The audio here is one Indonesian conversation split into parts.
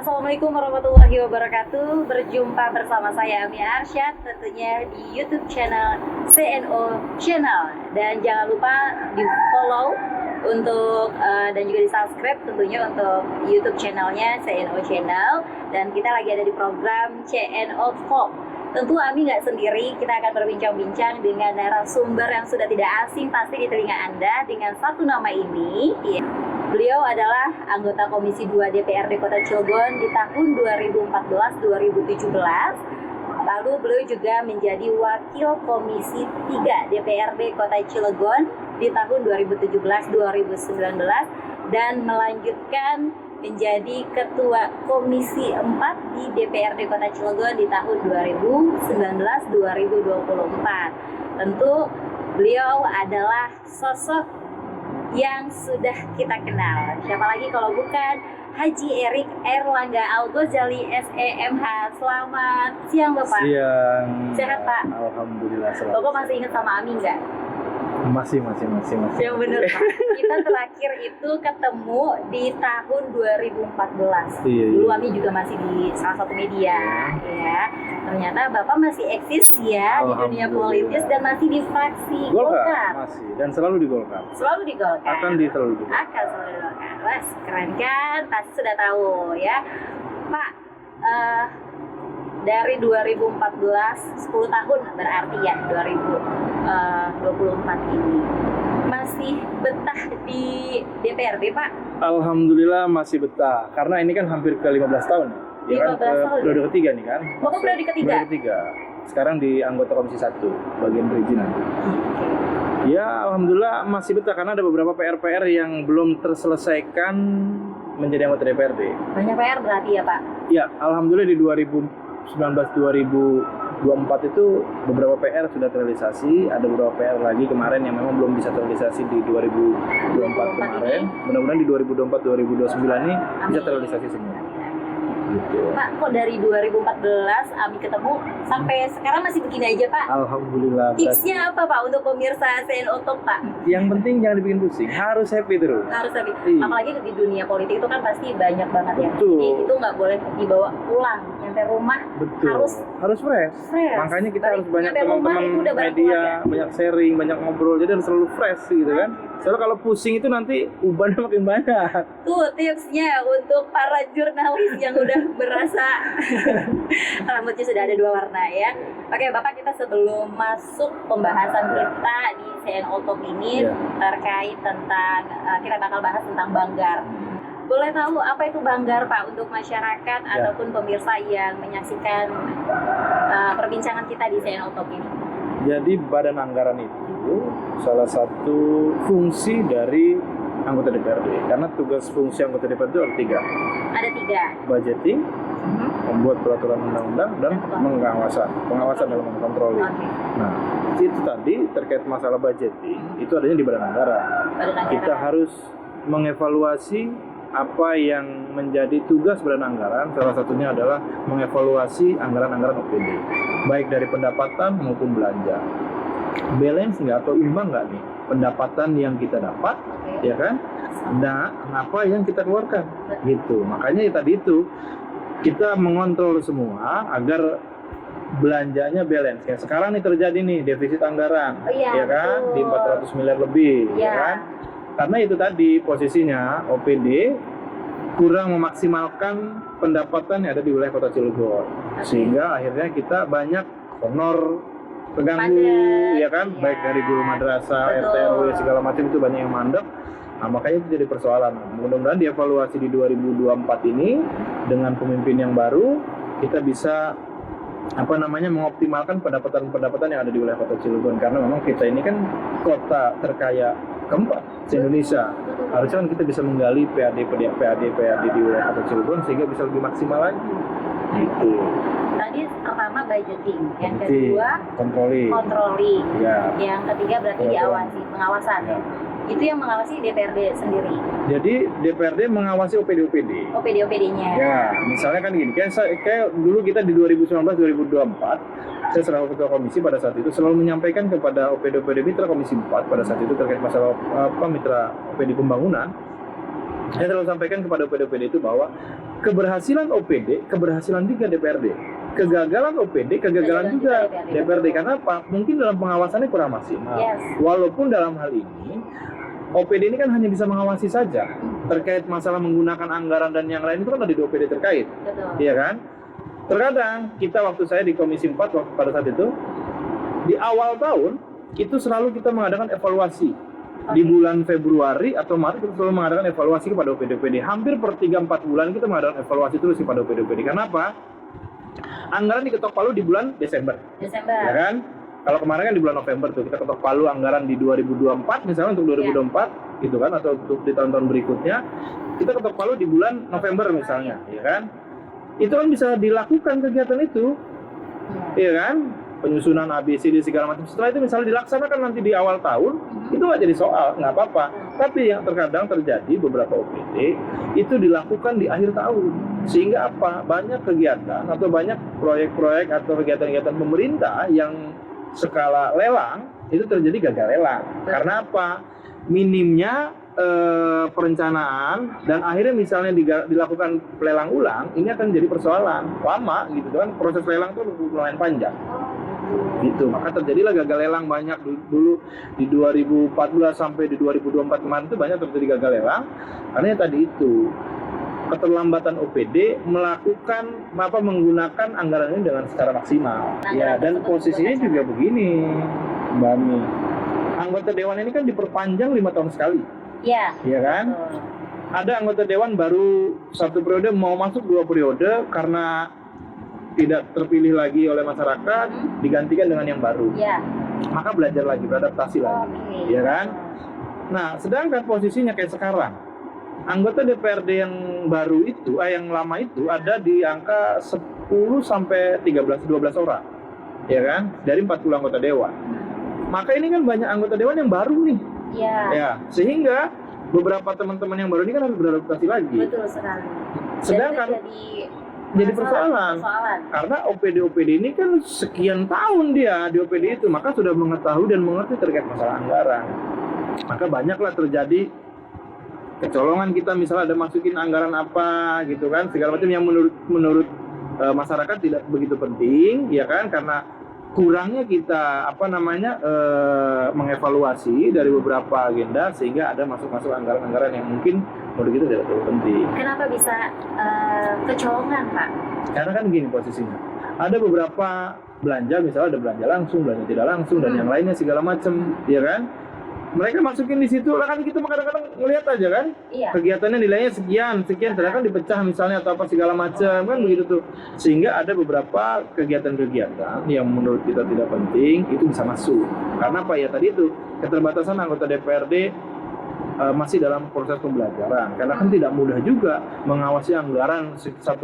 Assalamualaikum warahmatullahi wabarakatuh. Berjumpa bersama saya Ami Arsyad tentunya di YouTube channel CNO Channel. Dan jangan lupa di follow untuk dan juga di subscribe tentunya untuk YouTube channelnya CNO Channel. Dan kita lagi ada di program CNO Talk. Tentu Ami nggak sendiri, kita akan berbincang-bincang dengan narasumber yang sudah tidak asing pasti di telinga Anda dengan satu nama ini. Beliau adalah anggota Komisi 2 DPRD Kota Cilegon di tahun 2014-2017. Lalu beliau juga menjadi Wakil Komisi 3 DPRD Kota Cilegon di tahun 2017-2019 dan melanjutkan menjadi Ketua Komisi 4 di DPRD Kota Cilegon di tahun 2019-2024. Tentu beliau adalah sosok yang sudah kita kenal. Siapa lagi kalau bukan Haji Erik Erlangga Al-Ghazali SEMH. Selamat siang Bapak. Siang. Sehat Pak? Alhamdulillah selamat. Bapak masih ingat sama Ami nggak? Masih. Yang benar Pak. Kita terakhir itu ketemu di tahun 2014. Iya. Dulu Ami juga masih di salah satu media, ya. Ternyata Bapak masih eksis ya di dunia politis dan masih di fraksi Golkar. Masih dan selalu di Golkar. Selalu di Golkar. Selalu di Golkar. Akan selalu di Golkar. Wes, keren kan? Pasti sudah tahu ya. Pak, dari 2014, 10 tahun berarti ya 2024 ini. Masih betah di DPRD Pak? Alhamdulillah masih betah. Karena ini kan hampir ke 15 tahun. 15 tahun. Periode ketiga nih kan. Bapak periode ketiga? Periode ketiga. Sekarang di anggota Komisi 1 bagian perizinan. Ya alhamdulillah masih betah karena ada beberapa PR-PR yang belum terselesaikan menjadi anggota DPRD. Banyak PR berarti ya Pak? Ya alhamdulillah di 2019-2024 itu beberapa PR sudah terrealisasi, ada beberapa PR lagi kemarin yang memang belum bisa terrealisasi di 2024 kemarin. Mudah-mudahan di 2024-2029 ini bisa terrealisasi semua. Gitu. Pak, kok dari 2014 Ami ketemu sampai sekarang masih begini aja Pak? Alhamdulillah. Tipsnya apa Pak untuk pemirsa CNO Talk Pak? Yang penting jangan dibikin pusing, harus happy terus. Harus tapi Iya. apalagi di dunia politik itu kan pasti banyak banget ya. Betul. Jadi itu nggak boleh dibawa pulang, nyampe rumah Betul. Harus fresh. Makanya kita harus banyak nyampe rumah teman-teman itu udah bareng media, keluarga. banyak sharing, banyak ngobrol. Jadi harus selalu fresh gitu kan. Soalnya kalau pusing itu nanti ubannya makin banyak. Tuh tipsnya untuk para jurnalis yang udah berasa rambutnya sudah ada 2 warna ya. Oke Bapak, kita sebelum masuk pembahasan kita di CNO Talk ini terkait tentang kita bakal bahas tentang Banggar. Boleh tahu apa itu Banggar Pak untuk masyarakat ataupun pemirsa yang menyaksikan perbincangan kita di CNO Talk ini? Jadi badan anggaran itu salah satu fungsi dari anggota DPRD. Karena tugas fungsi anggota DPRD itu ada 3. Ada 3. Budgeting, membuat peraturan undang-undang, dan pengawasan dalam kontrol. Nah, itu tadi terkait masalah budgeting, itu adanya di badan anggaran. Kita harus mengevaluasi apa yang menjadi tugas badan anggaran. Salah satunya adalah mengevaluasi anggaran-anggaran OPD, baik dari pendapatan maupun belanja. Balance nggak atau imbang nggak nih pendapatan yang kita dapat, ya kan? Nah, apa yang kita keluarkan, gitu. Makanya tadi itu kita mengontrol semua agar belanjanya balance. Kayak sekarang nih terjadi nih defisit anggaran, ya kan? Di 400 miliar lebih, ya kan? Karena itu tadi posisinya OPD kurang memaksimalkan pendapatan yang ada di wilayah Kota Cilegon, sehingga akhirnya kita banyak honor terganggu, ya kan? Baik dari guru madrasah, RT RW segala macam itu banyak yang mandek. Nah, makanya itu jadi persoalan. Mudah-mudahan dievaluasi di 2024 ini dengan pemimpin yang baru kita bisa mengoptimalkan pendapatan-pendapatan yang ada di wilayah Kota Cilegon, karena memang kita ini kan kota terkaya keempat di Indonesia. Harusnya kan kita bisa menggali PAD di wilayah Kota Cilegon sehingga bisa lebih maksimal lagi. Gitu. Tadi pertama budgeting, yang kedua controlling. Ya. Yang ketiga berarti diawasi, pengawasan. Ya. Itu yang mengawasi DPRD sendiri. Jadi DPRD mengawasi OPD-OPD. OPD-OPD-nya. Ya, misalnya kan gini, kayak dulu kita di 2019-2024, saya selaku ketua komisi pada saat itu selalu menyampaikan kepada OPD-OPD Mitra Komisi 4 pada saat itu terkait masalah mitra OPD pembangunan. Saya selalu sampaikan kepada OPD-OPD itu bahwa keberhasilan OPD, keberhasilan juga DPRD. Kegagalan OPD, kegagalan juga DPRD. Karena apa? Mungkin dalam pengawasannya kurang maksimal. Walaupun dalam hal ini OPD ini kan hanya bisa mengawasi saja. Terkait masalah menggunakan anggaran dan yang lain itu kan ada di OPD terkait. Iya kan? Terkadang kita waktu saya di Komisi 4 waktu pada saat itu di awal tahun itu selalu kita mengadakan evaluasi. Di bulan Februari atau Maret kita selalu mengadakan evaluasi kepada OPD-OPD. Hampir per 3-4 bulan kita mengadakan evaluasi terus kepada OPD-OPD. Kenapa? Anggaran diketok palu di bulan Desember. Ya kan? Kalau kemarin kan di bulan November tuh kita ketok palu anggaran di 2024 misalnya untuk 2024 gitu kan, atau untuk di tahun-tahun berikutnya kita ketok palu di bulan November misalnya, ya kan? Itu kan bisa dilakukan kegiatan itu, ya kan? Penyusunan ABCD segala macam. Setelah itu misalnya dilaksanakan nanti di awal tahun, itu nggak jadi soal, nggak apa-apa. Tapi yang terkadang terjadi beberapa OPD itu dilakukan di akhir tahun, sehingga apa? Banyak kegiatan atau banyak proyek-proyek atau kegiatan-kegiatan pemerintah yang skala lelang itu terjadi gagal lelang. Karena apa? Minimnya perencanaan, dan akhirnya misalnya dilakukan pelelang ulang, ini akan jadi persoalan lama gitu kan. Proses lelang itu lumayan panjang gitu, maka terjadilah gagal lelang banyak dulu di 2014 sampai di 2024 kemarin itu banyak terjadi gagal lelang karena ya tadi itu keterlambatan OPD menggunakan anggaran ini dengan secara maksimal. Ya, dan posisinya juga begini, Mbak Ami. Anggota dewan ini kan diperpanjang 5 tahun sekali. Iya. Iya kan? Ada anggota dewan baru 1 periode mau masuk 2 periode karena tidak terpilih lagi oleh masyarakat, digantikan dengan yang baru. Iya. Maka belajar lagi, beradaptasi lagi. Iya kan? Nah, sedangkan posisinya kayak sekarang, anggota DPRD yang baru itu, yang lama itu ada di angka 10 sampai 12 orang. Ya kan? Dari 40 anggota dewan. Maka ini kan banyak anggota dewan yang baru nih. Iya. Ya, sehingga beberapa teman-teman yang baru ini kan harus beradaptasi lagi. Betul sekali. Sedangkan jadi persoalan. Karena OPD ini kan sekian tahun dia di OPD itu, maka sudah mengetahui dan mengerti terkait masalah anggaran. Maka banyaklah terjadi kecolongan kita, misalnya ada masukin anggaran apa gitu kan, segala macam yang menurut masyarakat tidak begitu penting, ya kan, karena kurangnya kita mengevaluasi dari beberapa agenda sehingga ada masuk anggaran-anggaran yang mungkin menurut kita tidak terlalu penting. Kenapa bisa kecolongan, Pak? Karena kan gini posisinya, ada beberapa belanja, misalnya ada belanja langsung, belanja tidak langsung, dan yang lainnya segala macam, ya kan? Mereka masukin di situ, lah kan kita kadang-kadang ngelihat aja kan, kegiatannya nilainya sekian, sedangkan dipecah misalnya atau apa segala macam, kan begitu tuh. Sehingga ada beberapa kegiatan-kegiatan yang menurut kita tidak penting itu bisa masuk. Karena apa ya tadi itu keterbatasan anggota DPRD masih dalam proses pembelajaran. Karena kan tidak mudah juga mengawasi anggaran 1,8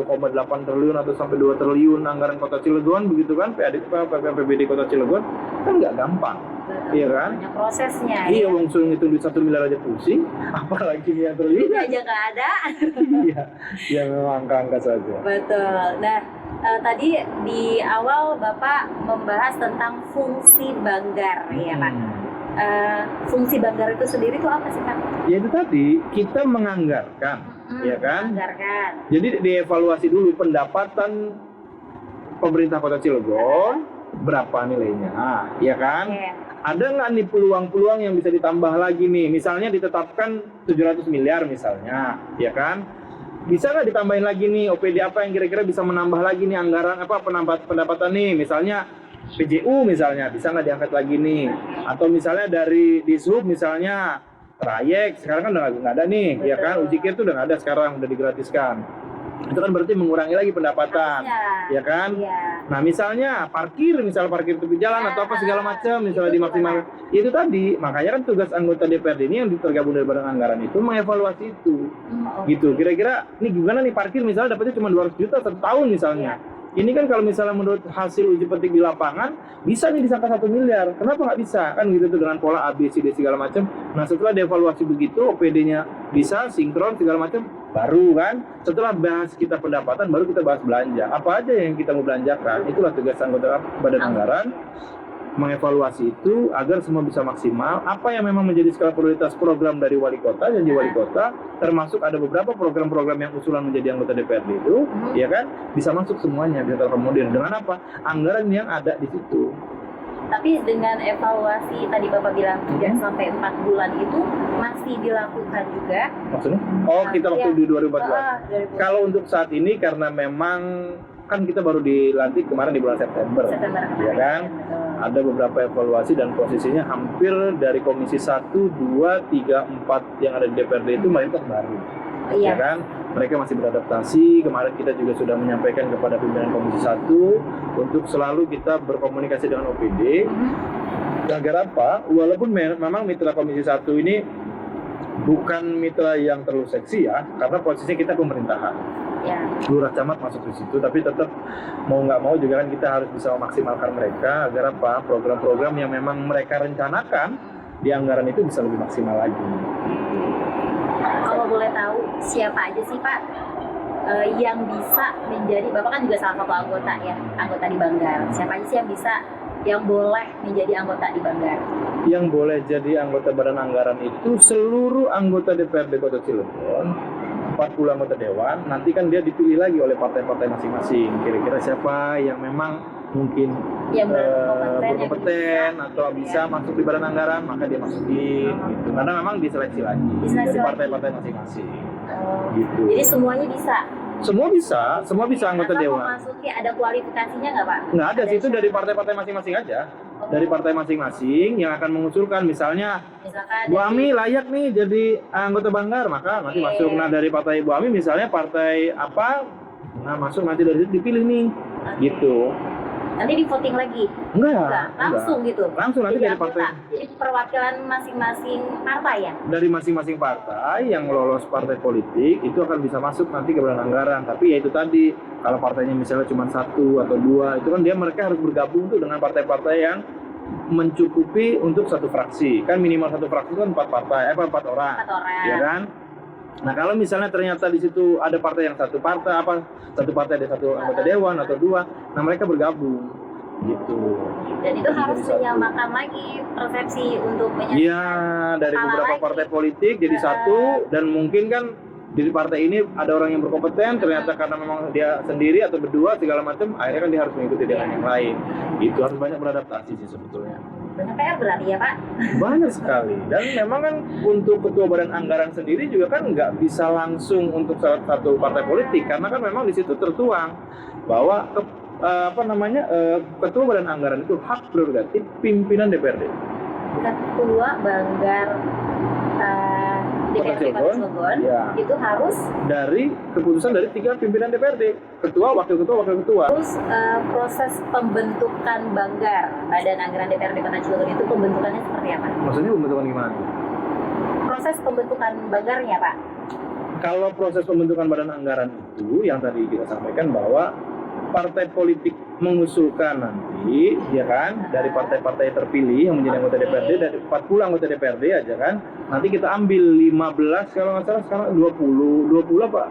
triliun atau sampai 2 triliun anggaran Kota Cilegon begitu kan, PPBD Kota Cilegon kan nggak gampang. Iya kan? Banyak prosesnya. Iya, wong suruh ngitung duit 1 miliar aja pusing, apalagi yang triliun. Ini aja nggak ada. Iya, yang memang angka-angka saja. Betul. Nah, tadi di awal Bapak membahas tentang fungsi Banggar, ya Pak. Fungsi Banggar itu sendiri itu apa sih Pak? Ya itu tadi, kita menganggarkan, ya kan? Menganggarkan. Jadi dievaluasi dulu pendapatan pemerintah Kota Cilegon berapa nilainya, ya kan? Ada nggak nih peluang-peluang yang bisa ditambah lagi nih? Misalnya ditetapkan 700 miliar misalnya, ya kan? Bisa nggak ditambahin lagi nih OPD apa yang kira-kira bisa menambah lagi nih anggaran apa pendapatan nih? Misalnya PJU misalnya, bisa nggak diangkat lagi nih? Atau misalnya dari Dishub misalnya, trayek sekarang kan udah nggak ada nih, ya kan? Ujikir tuh udah nggak ada sekarang, udah digratiskan. Itu kan berarti mengurangi lagi pendapatan, ya kan? Nah misalnya parkir tepi jalan atau apa segala macam, misalnya dimaksimalkan. Itu tadi, makanya kan tugas anggota DPRD ini yang tergabung dari badan anggaran itu mengevaluasi itu, gitu. Kira-kira ini gimana nih parkir misalnya dapatnya cuma 200 juta 1 tahun misalnya. Ini kan kalau misalnya menurut hasil uji petik di lapangan bisa nih disangka 1 miliar. Kenapa nggak bisa? Kan gitu tuh dengan pola ABCD segala macam. Nah setelah dievaluasi begitu, OPD-nya bisa sinkron segala macam, baru kan. Setelah bahas kita pendapatan, baru kita bahas belanja. Apa aja yang kita mau belanjakan? Itulah tugas anggota badan anggaran mengevaluasi itu agar semua bisa maksimal. Apa yang memang menjadi skala prioritas program dari wali kota, janji wali kota, termasuk ada beberapa program-program yang usulan menjadi anggota DPRD itu, ya kan, bisa masuk semuanya, bisa terakomodir dengan apa? Anggaran yang ada di situ. Tapi dengan evaluasi tadi Bapak bilang 3 sampai 4 bulan itu masih dilakukan juga. Maksudnya? Oh, kita waktu di 2014. 2014. Kalau untuk saat ini karena memang kan kita baru dilantik kemarin di bulan September. Ya kan? Ada beberapa evaluasi dan posisinya hampir dari komisi 1, 2, 3, 4 yang ada di DPRD itu mayoritas baru. Ya kan? Mereka masih beradaptasi. Kemarin kita juga sudah menyampaikan kepada pimpinan komisi 1 untuk selalu kita berkomunikasi dengan OPD. Agar apa? Walaupun memang mitra komisi 1 ini bukan mitra yang terlalu seksi ya, karena posisinya kita pemerintahan. Lurah camat masuk di situ, tapi tetap mau nggak mau juga kan kita harus bisa memaksimalkan mereka agar apa? Program-program yang memang mereka rencanakan di anggaran itu bisa lebih maksimal lagi. Kalau boleh tahu siapa aja sih Pak yang bisa menjadi, Bapak kan juga salah satu anggota ya, anggota di Banggar. Siapa aja sih yang boleh menjadi anggota di Banggar? Yang boleh jadi anggota badan anggaran itu seluruh anggota DPRD Kota Cilegon, 40 anggota dewan. Nanti kan dia dipilih lagi oleh partai-partai masing-masing. Kira-kira siapa yang memang mungkin berkompeten atau bisa masuk di badan anggaran, maka dia masukin gitu. Karena memang diseleksi lagi dari partai-partai masing-masing. Gitu. Jadi semuanya bisa? Semua bisa anggota dewan. Memasuki ada kualifikasinya nggak Pak? Nggak ada sih, itu dari partai-partai masing-masing aja. Dari partai masing-masing yang akan mengusulkan, misalkan Bu Ami layak nih jadi anggota Banggar, maka nanti masuk. Nah dari partai Bu Ami misalnya partai apa, nah masuk nanti dari situ dipilih nih, gitu. Nanti di voting lagi? Enggak. Langsung gitu? Langsung nanti dari partai. Jadi perwakilan masing-masing partai ya? Dari masing-masing partai yang lolos partai politik itu akan bisa masuk nanti ke badan anggaran. Tapi ya itu tadi, kalau partainya misalnya cuma 1 atau 2, itu kan mereka harus bergabung tuh dengan partai-partai yang mencukupi untuk satu fraksi. Kan minimal satu fraksi kan 4 orang. 4 orang. Ya kan? Nah kalau misalnya ternyata di situ ada partai yang satu partai ada satu anggota dewan atau 2, nah mereka bergabung gitu. Dan itu harus menyamakan lagi persepsi untuk menyamakan. Iya, dari beberapa partai politik jadi satu, dan mungkin kan di partai ini ada orang yang berkompeten, ternyata karena memang dia sendiri atau berdua segala macam, akhirnya kan dia harus mengikuti dengan yang lain. Itu harus banyak beradaptasi sih sebetulnya. Banyak PR berarti ya Pak? Banyak sekali. Dan memang kan untuk ketua badan anggaran sendiri juga kan nggak bisa langsung untuk salah satu partai politik, karena kan memang di situ tertuang bahwa ketua badan anggaran itu hak prerogatif pimpinan DPRD. Ketua Banggar DPRD Kota Cilegon itu harus dari keputusan dari 3 pimpinan DPRD, ketua, wakil ketua. Terus proses pembentukan Banggar badan anggaran DPRD Kota Cilegon itu pembentukannya seperti apa? Maksudnya pembentukan gimana? Proses pembentukan Banggarnya Pak? Kalau proses pembentukan badan anggaran itu yang tadi kita sampaikan bahwa partai politik mengusulkan nanti, ya kan, dari partai-partai terpilih yang menjadi anggota DPRD, dari 40 anggota DPRD aja kan, nanti kita ambil 15, kalau nggak salah sekarang 20 apa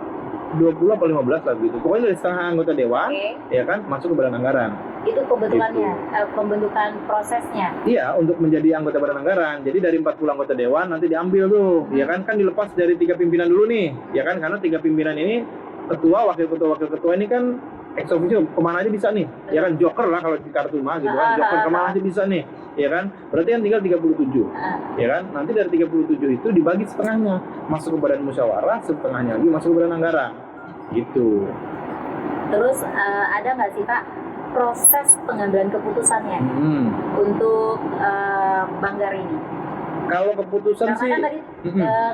15 lah gitu. Pokoknya dari setengah anggota dewan, ya kan, masuk ke badan anggaran. Itu pembentukannya, pembentukan prosesnya. Iya, untuk menjadi anggota badan anggaran. Jadi dari 40 anggota dewan nanti diambil tuh, ya kan dilepas dari 3 pimpinan dulu nih, ya kan, karena 3 pimpinan ini ketua, wakil ketua ini kan ex officio kemana aja bisa nih, ya kan, joker lah kalau di kartu mah gitu kan, joker kemana aja bisa nih, ya kan, berarti kan tinggal 37, ya kan, nanti dari 37 itu dibagi setengahnya masuk ke badan musyawarah, setengahnya lagi masuk ke badan anggaran, gitu. Terus ada nggak sih Pak proses pengambilan keputusannya untuk Banggar ini? Kalau keputusan karena kan tadi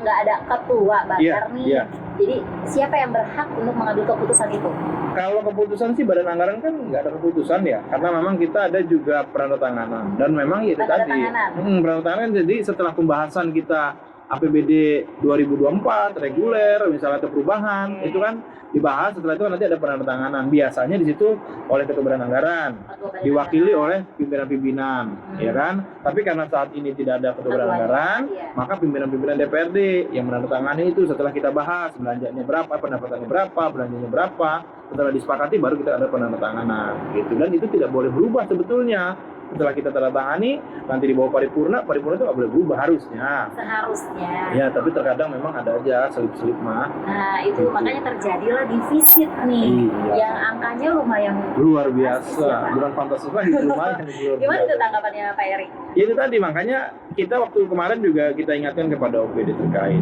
nggak ada ketua Banggar nih. Jadi siapa yang berhak untuk mengambil keputusan itu? Kalau keputusan sih badan anggaran kan nggak ada keputusan ya, karena memang kita ada juga penandatanganan, dan memang itu tadi penandatanganan. Jadi setelah pembahasan kita APBD 2024 reguler misalnya atau perubahan, itu kan dibahas, setelah itu nanti ada penandatanganan. Biasanya di situ oleh ketua badan anggaran, diwakili oleh pimpinan-pimpinan, ya kan. Tapi karena saat ini tidak ada ketua badan anggaran, maka pimpinan-pimpinan DPRD yang menandatangani itu setelah kita bahas belanjanya berapa, pendapatannya berapa, belanjanya berapa, setelah disepakati baru kita ada penandatanganan gitu, dan itu tidak boleh berubah sebetulnya. Setelah kita tanda tangani, nanti dibawa paripurna itu nggak boleh berubah harusnya. Seharusnya. Ya, tapi terkadang memang ada aja selip-selip mah. Nah, itu makanya terjadilah defisit nih, yang angkanya lumayan luar biasa. Bukan fantastis lagi, lumayan. Gimana itu tanggapannya Pak Erik? Ya itu tadi, makanya kita waktu kemarin juga kita ingatkan kepada OPD terkait.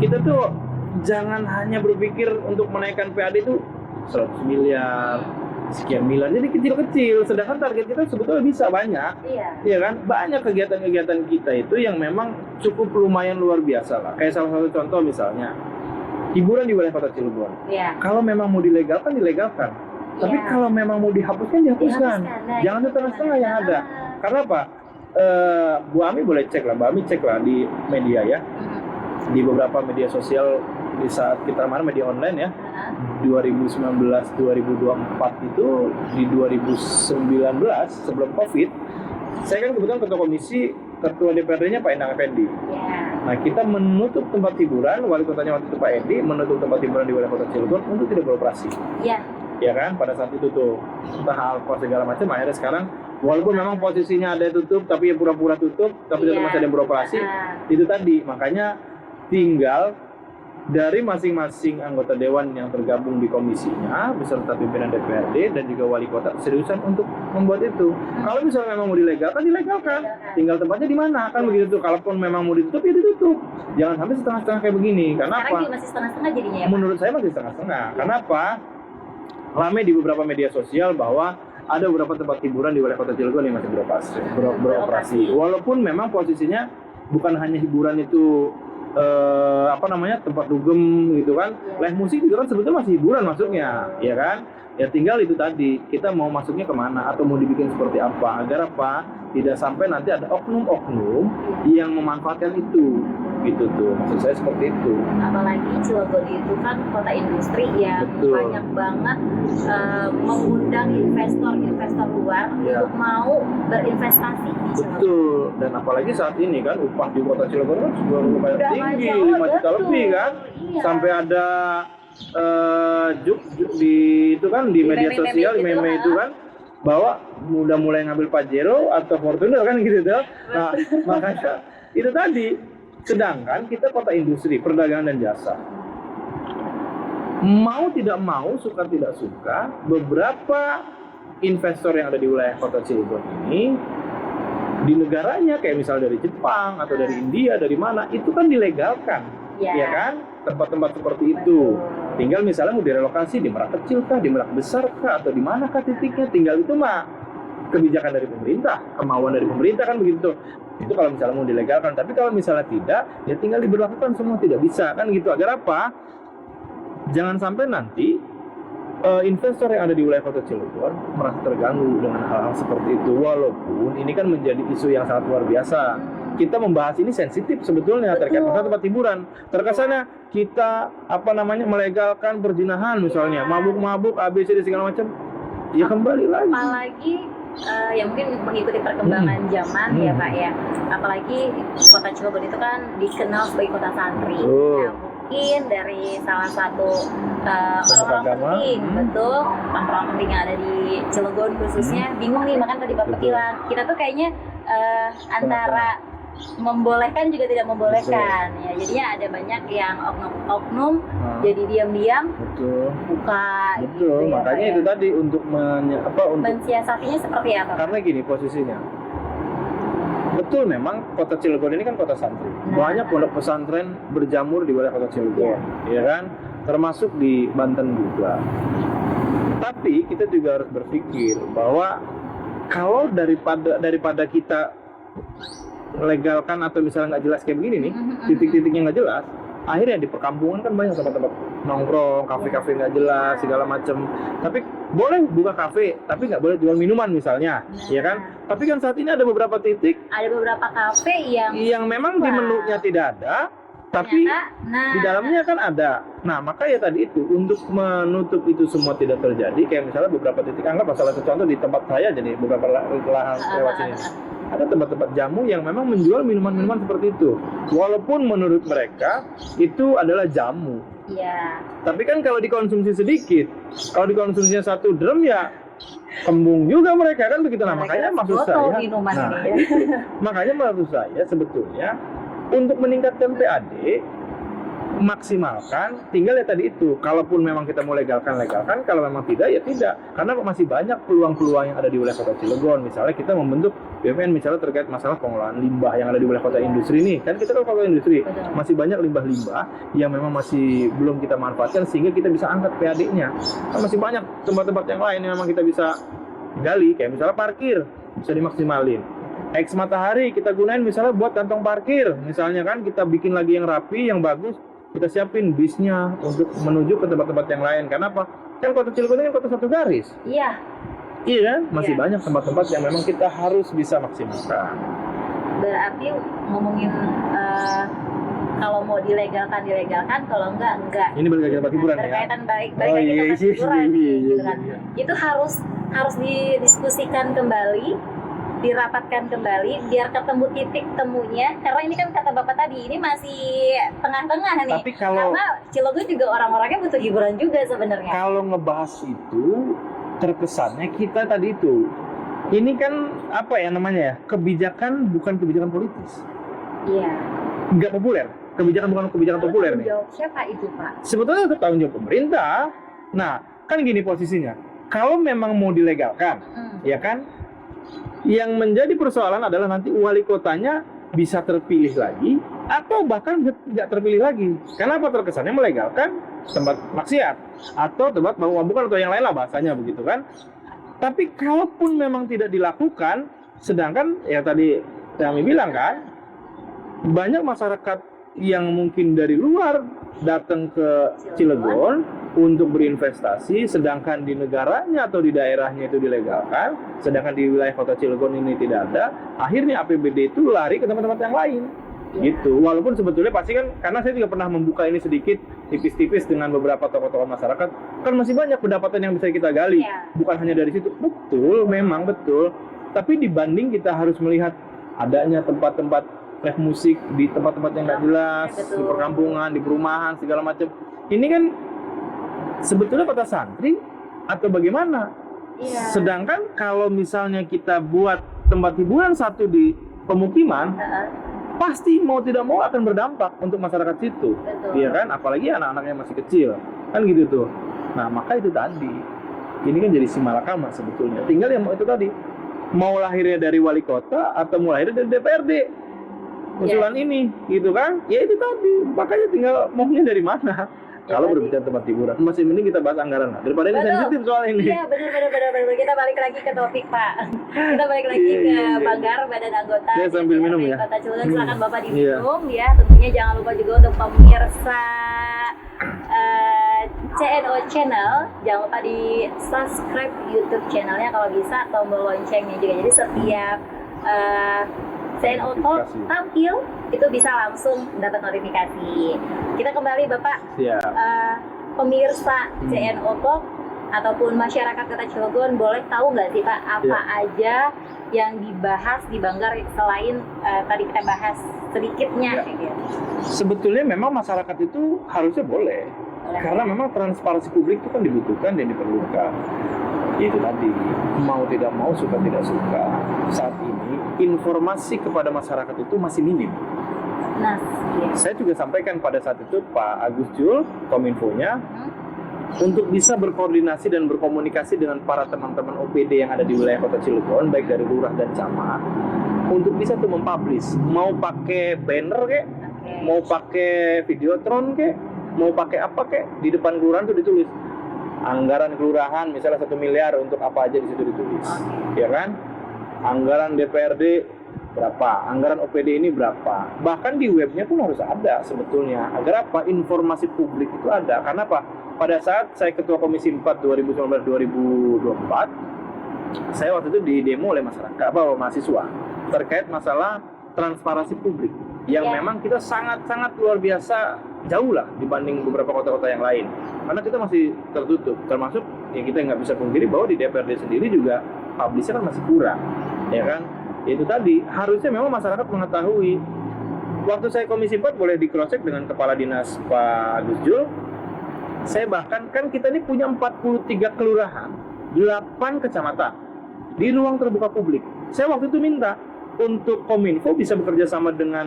Kita tuh jangan hanya berpikir untuk menaikkan PAD itu 100 miliar, sekian miliar, jadi kecil-kecil, sedangkan target kita sebetulnya bisa banyak. Iya kan, banyak kegiatan-kegiatan kita itu yang memang cukup lumayan luar biasa lah. Kayak salah satu contoh misalnya hiburan di wilayah Kota Cilegon. Kalau memang mau dilegalkan, dilegalkan. Tapi kalau memang mau dihapuskan, dihapuskan. Jangan setengah-setengah yang ada. Karena apa? Bu Ami boleh cek lah, Bu Ami cek lah di media ya, di beberapa media sosial di saat kita kemarin media online ya. 2019-2024 itu di 2019 sebelum Covid, saya kan kebetulan ketua DPRD-nya Pak Endang Effendi. Nah, kita menutup tempat hiburan, wali kotanya waktu itu Pak Edi menutup tempat hiburan di wilayah Kota Cilegon untuk tidak beroperasi. Ya kan, pada saat itu tuh entah apa segala macam, akhirnya sekarang walaupun memang posisinya ada tutup, tapi ya pura-pura tutup, tapi tetap masih ada yang beroperasi. Itu tadi, makanya tinggal dari masing-masing anggota dewan yang tergabung di komisinya beserta pimpinan DPRD dan juga wali kota seriusan untuk membuat itu. Kalau misalnya memang mau dilegalkan, dilegalkan. Tinggal tempatnya di mana, kan begitu tuh. Kalaupun memang mau ditutup, ya ditutup. Jangan sampai setengah-setengah kayak begini. Karena apa? Masih setengah-setengah jadinya ya, Pak? Menurut saya masih setengah-setengah. Karena apa? Ramai di beberapa media sosial bahwa ada beberapa tempat hiburan di wilayah Kota Cilegon yang masih beroperasi. Walaupun memang posisinya bukan hanya hiburan itu tempat dugem gitu kan, live musik juga kan sebetulnya masih hiburan masuknya, ya kan? Ya tinggal itu tadi, kita mau masuknya kemana atau mau dibikin seperti apa, agar apa? Tidak sampai nanti ada oknum-oknum yang memanfaatkan itu, gitu tuh. Maksud saya seperti itu. Apalagi Cilegon itu kan kota industri yang banyak banget mengundang investor luar untuk mau berinvestasi di Cilegon. Betul, dan apalagi saat ini kan upah di kota Cilegon kan sudah lumayan tinggi, 5 juta lebih kan. Sampai ada di media sosial, di meme itu kan, bahwa udah mulai ngambil Pajero atau Fortuner kan gitu tuh. Nah, makanya itu tadi. Sedangkan kita kota industri, perdagangan dan jasa. Mau tidak mau, suka tidak suka, beberapa investor yang ada di wilayah kota Cilegon ini di negaranya kayak misalnya dari Jepang atau dari India, dari mana, itu kan dilegalkan. Ya kan? Tempat-tempat seperti itu. Tinggal misalnya mau direlokasi di Merak Kecil kah, di Merak Besar kah, atau di mana kah titiknya, tinggal itu mah kebijakan dari pemerintah, kemauan dari pemerintah kan begitu. Itu kalau misalnya mau dilegalkan, tapi kalau misalnya tidak, ya tinggal diberlakukan semua, tidak bisa kan gitu. Agar apa? Jangan sampai nanti investor yang ada di wilayah Kota Cilegon merasa terganggu dengan hal-hal seperti itu. Walaupun ini kan menjadi isu yang sangat luar biasa. Kita membahas ini sensitif sebetulnya terkait masalah tempat hiburan. Terkesannya kita melegalkan perzinahan misalnya, mabuk-mabuk, ABCD segala macam. Ya kembali lagi. Apalagi ya mungkin mengikuti perkembangan zaman ya Pak ya. Apalagi kota Cilegon itu kan dikenal sebagai kota santri. Nah, mungkin dari salah satu orang-orang penting, betul, orang-orang penting yang ada di Cilegon khususnya bingung nih, makan tadi Bapak bilang kita tuh kayaknya antara membolehkan juga tidak membolehkan. Ya, jadinya ada banyak yang oknum jadi diam-diam buka. Betul, gitu, makanya ya, itu tadi untuk mensiasatinya seperti apa? Karena gini posisinya. Betul, memang kota Cilegon ini kan kota santri. Banyak pondok pesantren berjamur di wilayah kota Cilegon, ya kan? Termasuk di Banten juga. Tapi kita juga harus berpikir bahwa kalau daripada kita legalkan atau misalnya nggak jelas kayak begini nih, titik-titiknya nggak jelas, akhirnya di perkampungan kan banyak tempat-tempat nongkrong, kafe-kafe nggak jelas segala macem. Tapi boleh buka kafe, tapi nggak boleh jual minuman misalnya, ya kan? Tapi kan saat ini ada beberapa titik, ada beberapa kafe yang memang di menunya tidak ada, tapi di dalamnya kan ada. Nah, maka ya tadi itu untuk menutup itu semua tidak terjadi, kayak misalnya beberapa titik, anggap salah satu contoh di tempat saya, jadi beberapa lahan lewat sini. ada tempat-tempat jamu yang memang menjual minuman-minuman seperti itu. Walaupun menurut mereka itu adalah jamu. Iya. Tapi kan kalau dikonsumsi sedikit, kalau dikonsumsinya 1 drum ya kembung juga mereka kan begitu. Nah, makanya maksud saya, makanya maksud saya sebetulnya untuk meningkatkan PAD maksimalkan, tinggal ya tadi itu, kalaupun memang kita mau legalkan, kalau memang tidak ya tidak, karena masih banyak peluang-peluang yang ada di wilayah kota Cilegon. Misalnya kita membentuk BUMN misalnya terkait masalah pengelolaan limbah yang ada di wilayah kota industri nih, kan kita kan kota industri, masih banyak limbah-limbah yang memang masih belum kita manfaatkan sehingga kita bisa angkat PAD-nya. Kan masih banyak tempat-tempat yang lain yang memang kita bisa gali, kayak misalnya parkir bisa dimaksimalin. X matahari kita gunain misalnya buat kantong parkir, misalnya kan kita bikin lagi yang rapi, yang bagus, kita siapin bisnya untuk menuju ke tempat-tempat yang lain. Kenapa? Kan kota Cilegon ini kan kota satu garis. Iya. Iya kan? Masih banyak tempat-tempat yang memang kita harus bisa maksimalkan. Berarti ngomongin kalau mau dilegalkan, kalau enggak. Ini berkaitan tempat hiburan ya? Berkaitan baik-baik lagi tempat hiburan gitu kan. Itu harus didiskusikan kembali, dirapatkan kembali biar ketemu titik temunya, karena ini kan kata Bapak tadi ini masih tengah-tengah nih. Tapi kalau karena Cilegon juga orang-orangnya butuh hiburan juga sebenarnya. Kalau ngebahas itu terkesannya kita tadi itu ini kan apa ya namanya ya, kebijakan bukan kebijakan politis. Iya. Nggak populer. Kebijakan bukan kebijakan populer nih. Jawab siapa itu, Pak? Sebetulnya itu tanggung jawab pemerintah. Nah, kan gini posisinya. Kalau memang mau dilegalkan, ya kan? Yang menjadi persoalan adalah nanti wali kotanya bisa terpilih lagi atau bahkan tidak terpilih lagi. Kenapa terkesannya melegalkan tempat maksiat atau tempat mabuk-mabukan atau yang lain lah bahasanya begitu kan? Tapi kalaupun memang tidak dilakukan, sedangkan ya tadi kami bilang kan, banyak masyarakat yang mungkin dari luar datang ke Cilegon untuk berinvestasi, sedangkan di negaranya atau di daerahnya itu dilegalkan, sedangkan di wilayah kota Cilegon ini tidak ada, akhirnya APBD itu lari ke tempat-tempat yang lain. Gitu. Walaupun sebetulnya pasti kan, karena saya juga pernah membuka ini sedikit tipis-tipis dengan beberapa tokoh-tokoh masyarakat, kan masih banyak pendapatan yang bisa kita gali. Bukan hanya dari situ. Betul, memang betul. Tapi dibanding kita harus melihat adanya tempat-tempat live musik di tempat-tempat yang nggak jelas, di perkampungan, di perumahan, segala macam. Ini kan sebetulnya kota santri atau bagaimana? Sedangkan kalau misalnya kita buat tempat hiburan satu di pemukiman, pasti mau tidak mau akan berdampak untuk masyarakat situ. Iya kan? Apalagi anak-anaknya masih kecil. Kan gitu tuh. Nah, maka itu tadi. Ini kan jadi simalakama sebetulnya. Tinggal yang mau itu tadi. Mau lahirnya dari wali kota atau mau lahirnya dari DPRD. Usulan ini, gitu kan? Ya itu tadi. Makanya tinggal maunya dari mana. Kalau berbicara tempat hiburan, masih mending kita bahas anggaran lah. Daripada ini sensitif soal ini. Iya, benar. Kita balik lagi ke topik, Pak. Kita balik lagi ke Banggar, badan anggota. Saya sambil minum ya. Kota Cilegon, silakan Bapak diminum ya. Tentunya jangan lupa juga untuk pemirsa CNO Channel, jangan lupa di subscribe YouTube channelnya kalau bisa, tombol loncengnya juga. Jadi setiap CNO Talk tampil itu bisa langsung dapat notifikasi. Kita kembali Bapak. Pemirsa CNO Talk ataupun masyarakat Kota Cilegon boleh tahu nggak sih Pak apa aja yang dibahas di Banggar selain tadi kita bahas sedikitnya? Gitu. Sebetulnya memang masyarakat itu harusnya boleh. Karena memang transparansi publik itu kan dibutuhkan dan diperlukan. Itu tadi, mau tidak mau, suka tidak suka, saat ini informasi kepada masyarakat itu masih minim. Nah, saya juga sampaikan pada saat itu Pak Agus Jul, Kominfo-nya, untuk bisa berkoordinasi dan berkomunikasi dengan para teman-teman OPD yang ada di wilayah Kota Cilegon, baik dari lurah dan camat, untuk bisa tuh mempublish, mau pakai banner kek, mau pakai videotron kek, mau pakai apa kek, di depan kelurahan tuh ditulis anggaran kelurahan misalnya 1 miliar untuk apa aja di situ ditulis, ya kan? Anggaran DPRD berapa, anggaran OPD ini berapa. Bahkan di webnya pun harus ada sebetulnya. Agar apa? Informasi publik itu ada. Karena apa? Pada saat saya Ketua Komisi 4 2019-2024, saya waktu itu di demo oleh masyarakat, mahasiswa terkait masalah transparansi publik yang memang kita sangat-sangat luar biasa jauh lah dibanding beberapa kota-kota yang lain. Karena kita masih tertutup, termasuk ya kita nggak bisa pungkiri bahwa di DPRD sendiri juga publishnya kan masih kurang, ya kan? itu tadi harusnya memang masyarakat mengetahui. Waktu saya Komisi 4 boleh di cross check dengan Kepala Dinas Pak Gus Jul. Saya bahkan kan kita ini punya 43 kelurahan, 8 kecamatan di ruang terbuka publik. Saya waktu itu minta untuk Kominfo bisa bekerja sama dengan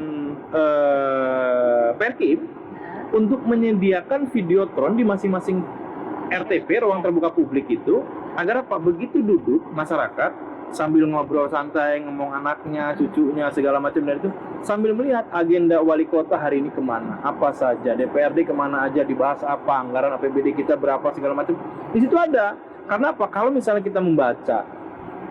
Perkim untuk menyediakan videotron di masing-masing RTP ruang terbuka publik itu, agar apa, begitu duduk masyarakat sambil ngobrol santai, ngomong anaknya, cucunya, segala macam, dan itu sambil melihat agenda wali kota hari ini kemana, apa saja, DPRD kemana aja, dibahas apa, anggaran APBD kita berapa, segala macam. Di situ ada. Karena apa? Kalau misalnya kita membaca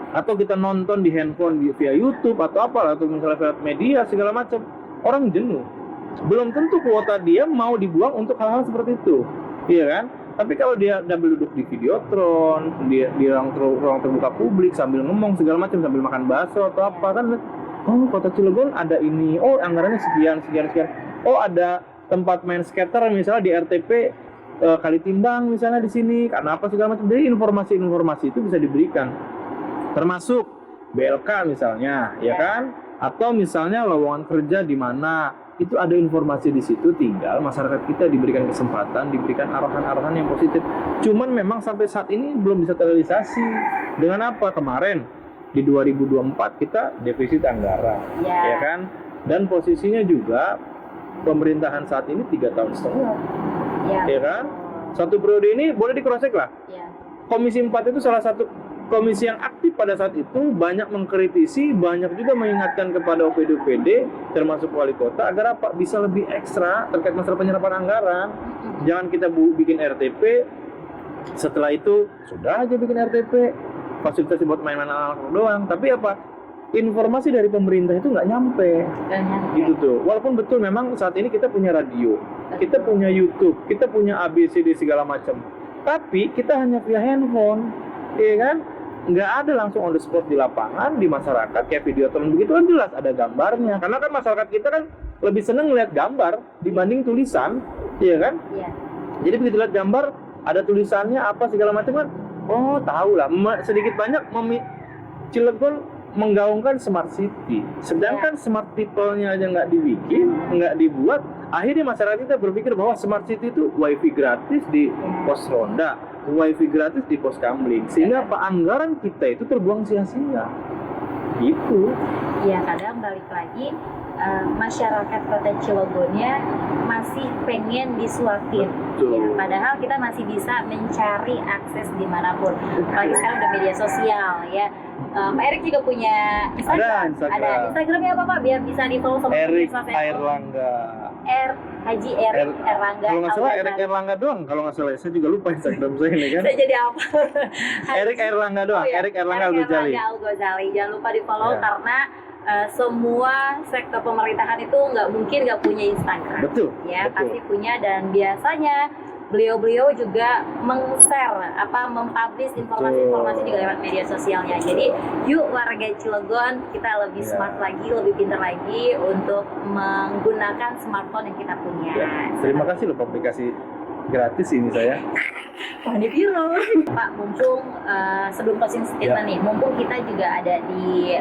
atau kita nonton di handphone via YouTube atau apa, atau misalnya via media segala macam, orang jenuh. Belum tentu kuota dia mau dibuang untuk hal-hal seperti itu, iya kan? Tapi kalau dia double duduk di videotron, di ruang terbuka publik sambil ngomong segala macam, sambil makan bakso atau apa, kan, oh Kota Cilegon ada ini, oh anggarannya sekian. Oh ada tempat main skater misalnya di RTP Kalitimbang misalnya di sini, karena apa segala macam. Jadi informasi itu bisa diberikan, termasuk BLK misalnya, ya kan? Atau misalnya lowongan kerja di mana, itu ada informasi di situ, tinggal masyarakat kita diberikan kesempatan, diberikan arahan-arahan yang positif. Cuman memang sampai saat ini belum bisa terrealisasi. Dengan apa? Kemarin di 2024 kita defisit anggaran, ya kan? Dan posisinya juga pemerintahan saat ini 3,5 tahun, ya kan? Satu periode ini boleh di-cross-check lah. Komisi 4 itu salah satu komisi yang aktif pada saat itu, banyak mengkritisi, banyak juga mengingatkan kepada OPD-OPD termasuk wali kota agar apa, bisa lebih ekstra terkait masalah penyerapan anggaran. Jangan kita bikin RTP, setelah itu sudah aja bikin RTP, fasilitas buat main-main anak doang. Tapi apa, informasi dari pemerintah itu nggak nyampe. Gitu tuh. Walaupun betul memang saat ini kita punya radio, kita punya YouTube, kita punya ABCD segala macam, tapi kita hanya via handphone, iya kan? Nggak ada langsung on the spot di lapangan, di masyarakat, kayak videotron begitu kan jelas ada gambarnya. Karena kan masyarakat kita kan lebih seneng lihat gambar dibanding tulisan, iya kan? Iya. Jadi begitu lihat gambar, ada tulisannya apa segala macam kan, oh tahu lah. Sedikit banyak Cilegon menggaungkan smart city, sedangkan smart people-nya aja nggak dibikin, nggak dibuat. Akhirnya masyarakat kita berpikir bahwa smart city itu wifi gratis di pos ronda, wifi gratis di pos kamling, sehingga anggaran kita itu terbuang sia-sia. Gitu. Ya kadang balik lagi, masyarakat Kota Cilegonnya masih pengen disuapin. Ya, padahal kita masih bisa mencari akses dimanapun. Apalagi sekarang udah media sosial ya. Pak Erik juga punya Instagram. Ada Instagramnya apa Pak? Biar bisa di follow sama Erik Airlangga. Haji Erik Erlangga. Kalau nggak salah Erik Erlangga doang. Kalau nggak salah saya juga lupa Instagram saya ini kan. Saya jadi apa? Erik Erlangga doang. Erik Erlangga Al-Ghazali. Jangan lupa di follow karena semua sektor pemerintahan itu nggak mungkin nggak punya Instagram. Betul. Ya pasti punya, dan biasanya beliau juga mempublish informasi-informasi juga lewat media sosialnya. Jadi yuk warga Cilegon, kita lebih smart lagi, lebih pintar lagi untuk menggunakan smartphone yang kita punya. Terima kasih loh aplikasi gratis ini saya. Pani biru. Pak, mumpung sebelum closing statement nih, mumpung kita juga ada di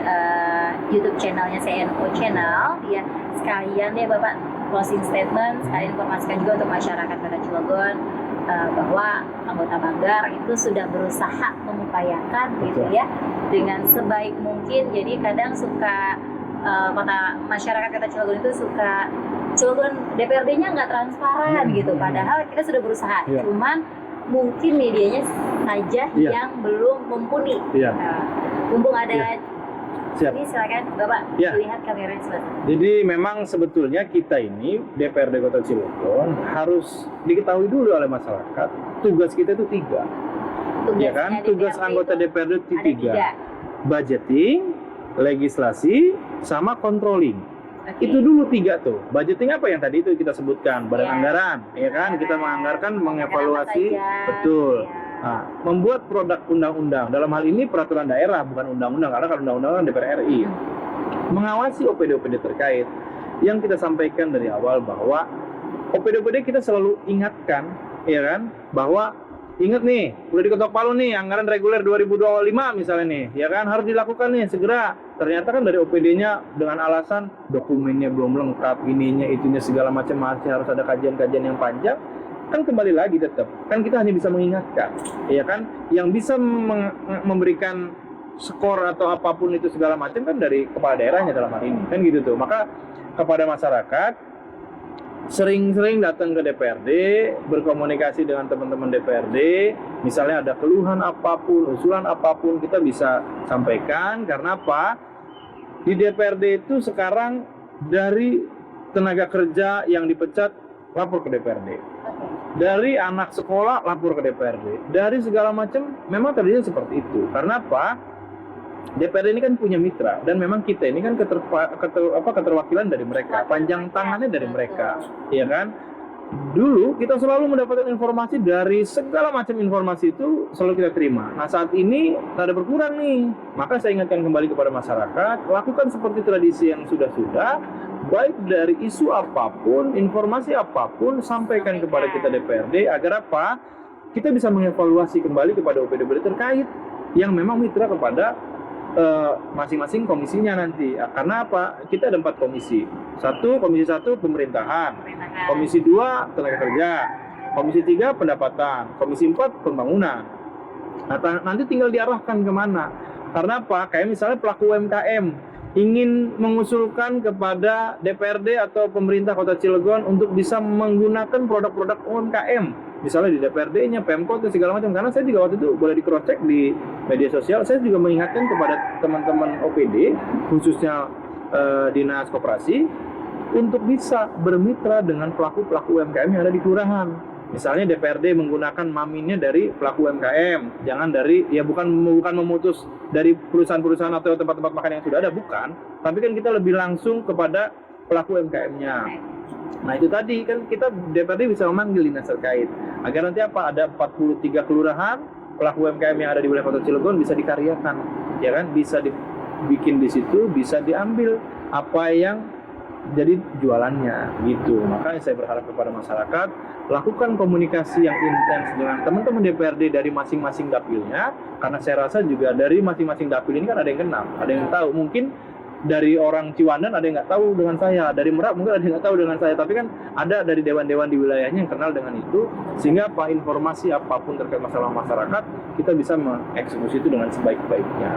YouTube channelnya CNO Channel, ya sekalian deh Bapak closing statement, sekalian informasikan juga untuk masyarakat Kota Cilegon bahwa anggota Banggar itu sudah berusaha mengupayakan gitu ya dengan sebaik mungkin. Jadi kadang suka masyarakat Kota Cilegon itu suka Cilegon DPRD-nya nggak transparan gitu, padahal kita sudah berusaha. Cuman mungkin medianya saja yang belum mumpuni. Mumpung ada. Jadi silakan Bapak lihat kameranya sebelah. Jadi memang sebetulnya kita ini DPRD Kota Cilegon harus diketahui dulu oleh masyarakat. Tugas kita itu 3. Ya kan? Tugas anggota DPRD itu 3. Budgeting, legislasi, sama controlling. Itu dulu 3 tuh. Budgeting apa yang tadi itu kita sebutkan, badan anggaran, ya kan? Kita menganggarkan, mengevaluasi, betul. Nah, membuat produk undang-undang, dalam hal ini peraturan daerah, bukan undang-undang, karena kalau undang-undang kan DPR RI. Mengawasi OPD-OPD terkait. Yang kita sampaikan dari awal bahwa OPD-OPD kita selalu ingatkan, ya kan, bahwa ingat nih, udah diketok palu nih, anggaran reguler 2025 misalnya nih, ya kan, harus dilakukan nih segera. ternyata kan dari OPD-nya dengan alasan dokumennya belum lengkap, ininya, itunya segala macam, masih harus ada kajian-kajian yang panjang. Kan kembali lagi tetap, kan kita hanya bisa mengingatkan, ya kan? Yang bisa memberikan skor atau apapun itu segala macam kan dari kepala daerahnya dalam hal ini, kan gitu tuh. Maka kepada masyarakat, sering-sering datang ke DPRD, berkomunikasi dengan teman-teman DPRD, misalnya ada keluhan apapun, usulan apapun, kita bisa sampaikan. Karena apa? Di DPRD itu sekarang dari tenaga kerja yang dipecat lapor ke DPRD, dari anak sekolah lapor ke DPRD, dari segala macam. Memang terjadi seperti itu. Karena apa? DPRD ini kan punya mitra, dan memang kita ini kan keterwakilan dari mereka, panjang tangannya dari mereka, ya kan? Dulu kita selalu mendapatkan informasi, dari segala macam informasi itu selalu kita terima. Nah, saat ini ada berkurang nih, maka saya ingatkan kembali kepada masyarakat, lakukan seperti tradisi yang sudah-sudah, baik dari isu apapun, informasi apapun, sampaikan kepada kita DPRD, agar apa? Kita bisa mengevaluasi kembali kepada OPD-OPD terkait yang memang mitra kepada masing-masing komisinya nanti. Karena apa? Kita ada 4 komisi. Komisi 1 pemerintahan, komisi 2 tenaga kerja, komisi 3 pendapatan, komisi 4 pembangunan. Nah, nanti tinggal diarahkan kemana. Karena apa? Kayak misalnya pelaku UMKM ingin mengusulkan kepada DPRD atau pemerintah Kota Cilegon untuk bisa menggunakan produk-produk UMKM. Misalnya di DPRD-nya, Pemkot, dan segala macam. Karena saya juga waktu itu boleh di cross check di media sosial, saya juga mengingatkan kepada teman-teman OPD, khususnya Dinas Koperasi, untuk bisa bermitra dengan pelaku-pelaku UMKM yang ada di kelurahan. Misalnya DPRD menggunakan maminnya dari pelaku UMKM, jangan dari, ya bukan memutus dari perusahaan-perusahaan atau tempat-tempat makan yang sudah ada, bukan. Tapi kan kita lebih langsung kepada pelaku UMKM-nya. Nah, itu tadi kan kita DPRD bisa memanggil dinas terkait agar nanti apa, ada 43 kelurahan pelaku UMKM yang ada di wilayah Kota Cilegon bisa dikaryakan, ya kan, bisa dibikin di situ, bisa diambil apa yang jadi jualannya gitu. Makanya saya berharap kepada masyarakat, lakukan komunikasi yang intens dengan teman-teman DPRD dari masing-masing dapilnya, karena saya rasa juga dari masing-masing dapil ini kan ada yang kenal, ada yang tahu. Mungkin dari orang Ciwandan ada yang nggak tahu dengan saya, dari Merak mungkin ada yang nggak tahu dengan saya, tapi kan ada dari dewan-dewan di wilayahnya yang kenal dengan itu, sehingga apa, informasi apapun terkait masalah masyarakat kita bisa mengeksekusi itu dengan sebaik-baiknya.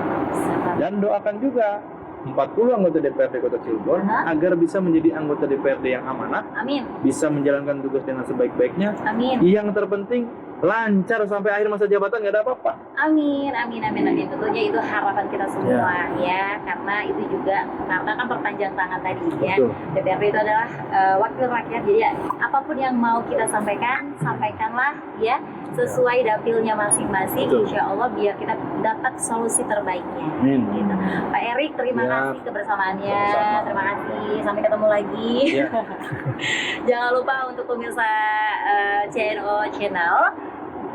Dan doakan juga 40 anggota DPRD Kota Cilegon agar bisa menjadi anggota DPRD yang amanah, amin, bisa menjalankan tugas dengan sebaik-baiknya, amin. Yang terpenting lancar sampai akhir masa jabatan, nggak ada apa-apa. Amin, amin, amin, amin. Tentunya itu harapan kita semua ya, karena itu juga karena kan perpanjang tangan tadi ya. Betul. DPRD itu adalah wakil rakyat, jadi ya, apapun yang mau kita sampaikan, sampaikanlah ya sesuai dapilnya masing-masing. Betul. Insya Allah biar kita dapat solusi terbaiknya. Amin. Gitu. Pak Erik, terima kasih kebersamaannya. Sama-sama. Terima kasih. Sampai ketemu lagi. Ya. Jangan lupa untuk pemirsa CNO Channel,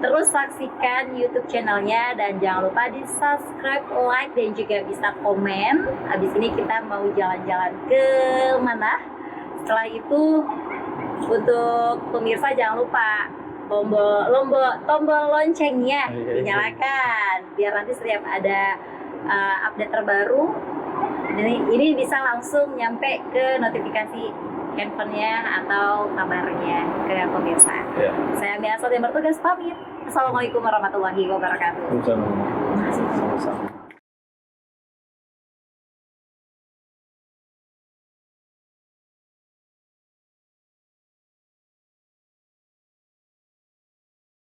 terus saksikan YouTube channelnya, dan jangan lupa di subscribe, like, dan juga bisa komen. Habis ini kita mau jalan-jalan ke mana? Setelah itu untuk pemirsa jangan lupa tombol loncengnya dinyalakan biar nanti setiap ada update terbaru ini bisa langsung nyampe ke notifikasi handphonenya atau kabarnya ke pemirsa. Ya. Saya Mia Asad yang bertugas pamit. Assalamualaikum warahmatullahi wabarakatuh. Sama-sama.